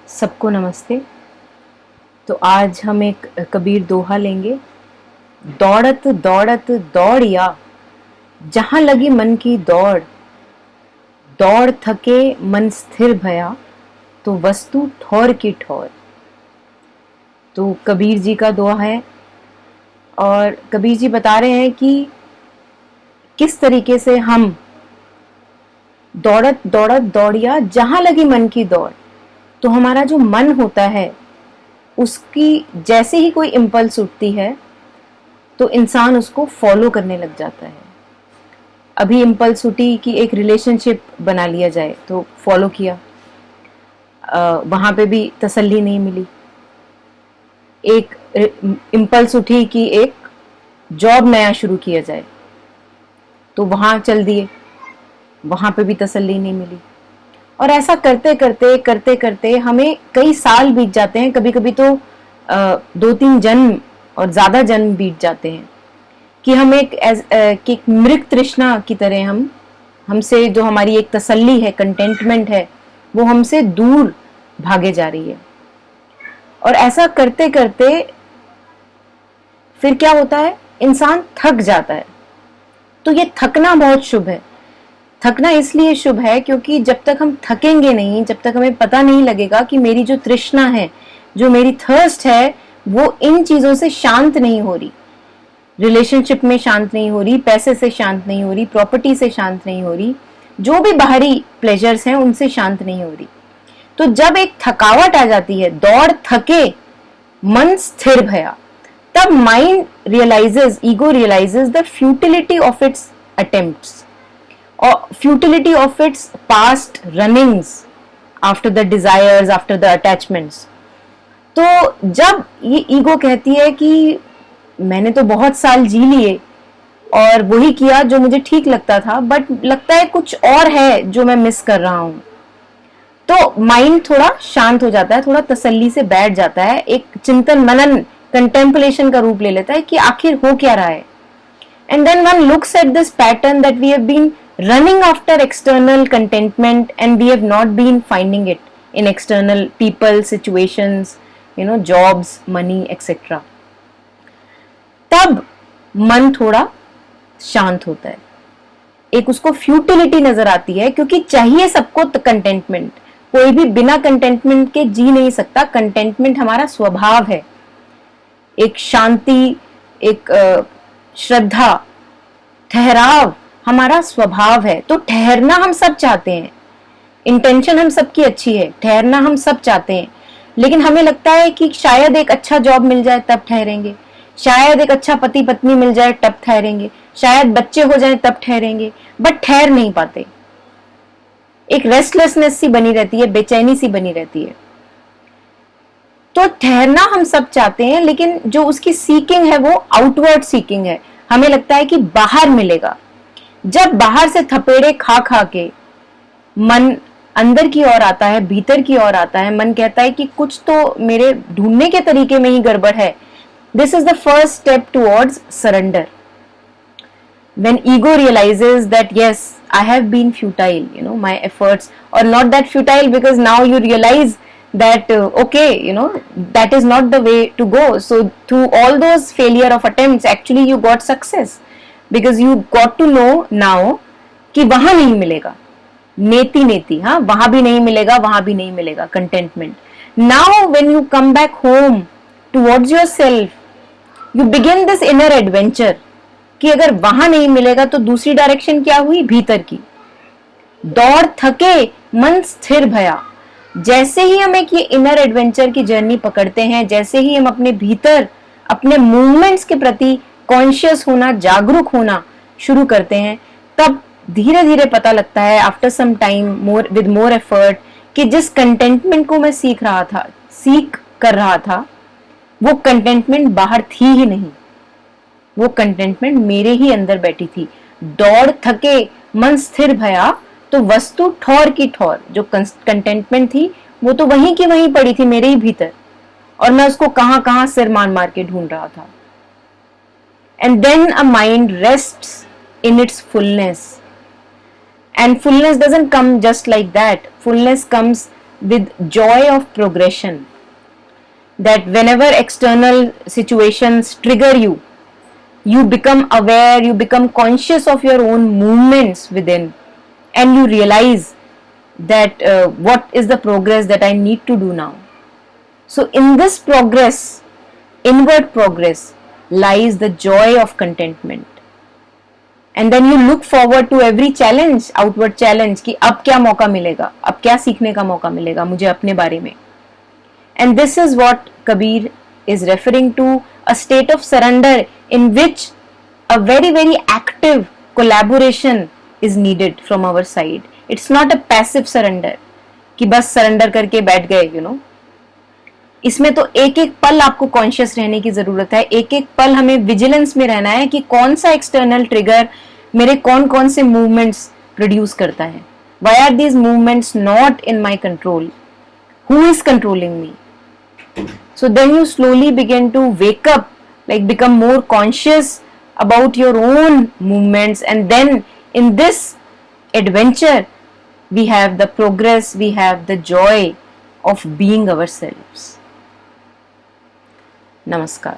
सबको नमस्ते। तो आज हम एक कबीर दोहा लेंगे। दौड़त दौड़त दौड़िया, जहां लगी मन की दौड़, दौड़ थके मन स्थिर भया, तो वस्तु ठौर की ठौर। तो कबीर जी का दोहा है और कबीर जी बता रहे हैं कि किस तरीके से हम दौड़त दौड़त दौड़िया, जहां लगी मन की दौड़। तो हमारा जो मन होता है उसकी जैसे ही कोई इम्पल्स उठती है तो इंसान उसको फॉलो करने लग जाता है। अभी इम्पल्स उठी कि एक रिलेशनशिप बना लिया जाए तो फॉलो किया, वहां पे भी तसल्ली नहीं मिली। एक इम्पल्स उठी कि एक जॉब नया शुरू किया जाए तो वहां चल दिए, वहां पे भी तसल्ली नहीं मिली। और ऐसा करते करते करते करते हमें कई साल बीत जाते हैं, कभी कभी तो 2-3 जन्म और ज्यादा जन्म बीत जाते हैं कि हम एक मृग तृष्णा की तरह हमसे जो हमारी एक तसल्ली है, कंटेंटमेंट है, वो हमसे दूर भागे जा रही है। और ऐसा करते करते फिर क्या होता है, इंसान थक जाता है। तो ये थकना बहुत शुभ है। थकना इसलिए शुभ है क्योंकि जब तक हम थकेंगे नहीं, जब तक हमें पता नहीं लगेगा कि मेरी जो तृष्णा है, जो मेरी थर्स्ट है, वो इन चीजों से शांत नहीं हो रही, रिलेशनशिप में शांत नहीं हो रही, पैसे से शांत नहीं हो रही, प्रॉपर्टी से शांत नहीं हो रही, जो भी बाहरी प्लेजर्स हैं उनसे शांत नहीं हो रही। तो जब एक थकावट आ जाती है, दौड़ थके मन स्थिर भया, तब mind realises, ego realises the futility of its attempts or futility of its past runnings after the desires, after the attachments. तो जब ये ईगो कहती है कि मैंने तो बहुत साल जी लिए और वही किया जो मुझे ठीक लगता था, बट लगता है कुछ और है जो मैं मिस कर रहा हूं, तो माइंड थोड़ा शांत हो जाता है, थोड़ा तसल्ली से बैठ जाता है, एक चिंतन मनन कंटेम्पलेशन का रूप ले लेता है कि आखिर हो क्या रहा है। And then one looks at this pattern that we have been running after external contentment and we have not been finding it in external people, situations, jobs, money, etc. तब मन थोड़ा शांत होता है, एक उसको फ्यूटिलिटी नजर आती है, क्योंकि चाहिए सबको कंटेंटमेंट। कोई भी बिना कंटेंटमेंट के जी नहीं सकता। कंटेंटमेंट हमारा स्वभाव है, एक शांति, एक श्रद्धा, ठहराव हमारा स्वभाव है। तो ठहरना हम सब चाहते हैं, इंटेंशन हम सबकी अच्छी है, ठहरना हम सब चाहते हैं, लेकिन हमें लगता है कि शायद एक अच्छा जॉब मिल जाए तब ठहरेंगे, शायद एक अच्छा पति पत्नी मिल जाए तब ठहरेंगे, शायद बच्चे हो जाए तब ठहरेंगे, बट ठहर नहीं पाते। एक रेस्टलेसनेस सी बनी रहती है, बेचैनी सी बनी रहती है। तो ठहरना हम सब चाहते हैं, लेकिन जो उसकी सीकिंग है वो आउटवर्ड सीकिंग है। हमें लगता है कि बाहर मिलेगा। जब बाहर से थपेड़े खा खा के मन अंदर की ओर आता है, भीतर की ओर आता है, मन कहता है कि कुछ तो मेरे ढूंढने के तरीके में ही गड़बड़ है। This is the first step towards surrender. When ego realizes that yes, I have been futile, my efforts, or not that futile, because now you realize that okay, that is not the way to go. So through all those failure of attempts, actually you got success, because you got to know now कि वहां नहीं मिलेगा नेति नेति, हाँ, वहां भी नहीं मिलेगा, वहां भी नहीं मिलेगा contentment. Now when you come back home towards yourself, you begin this inner adventure कि अगर वहां नहीं मिलेगा तो दूसरी डायरेक्शन क्या हुई, भीतर की। दौड़ थके मन स्थिर भया। जैसे ही हम एक ये इनर एडवेंचर की जर्नी पकड़ते हैं, जैसे ही हम अपने भीतर अपने मूवमेंट्स के प्रति कॉन्शियस होना, जागरूक होना शुरू करते हैं, तब धीरे धीरे पता लगता है after some time, with more effort, कि जिस कंटेंटमेंट को मैं सीख कर रहा था, वो कंटेंटमेंट बाहर थी ही नहीं, वो कंटेंटमेंट मेरे ही अंदर बैठी थी। दौड़ थके मन स्थिर भया, तो वस्तु ठौर की ठौर। जो कंटेंटमेंट थी वो तो वहीं की वहीं पड़ी थी मेरे ही भीतर, और मैं उसको कहां कहां सिर मार के ढूंढ रहा था। And then a mind rests in its fullness, and fullness doesn't come just like that. Fullness comes with joy of progression, that whenever external situations trigger you, you become aware, you become conscious of your own movements within, and you realize that what is the progress that I need to do now. So in this progress, inward progress, lies the joy of contentment. And then you look forward to every challenge, outward challenge, कि अब क्या मौका मिलेगा, अब क्या सीखने का मौका मिलेगा मुझे अपने बारे में. And this is what Kabir is referring to, a state of surrender in which a very, very active collaboration is needed from our side. It's not a passive surrender कि बस surrender करके बैठ गए, you know. इसमें तो एक एक पल आपको कॉन्शियस रहने की जरूरत है, एक एक पल हमें विजिलेंस में रहना है कि कौन सा एक्सटर्नल ट्रिगर मेरे कौन कौन से मूवमेंट्स प्रोड्यूस करता है. Why are these movements not in my control, who is controlling me. So then you slowly begin to wake up, like become more conscious about your own movements, and then in this adventure we have the progress, we have the joy of being ourselves. Namaskar.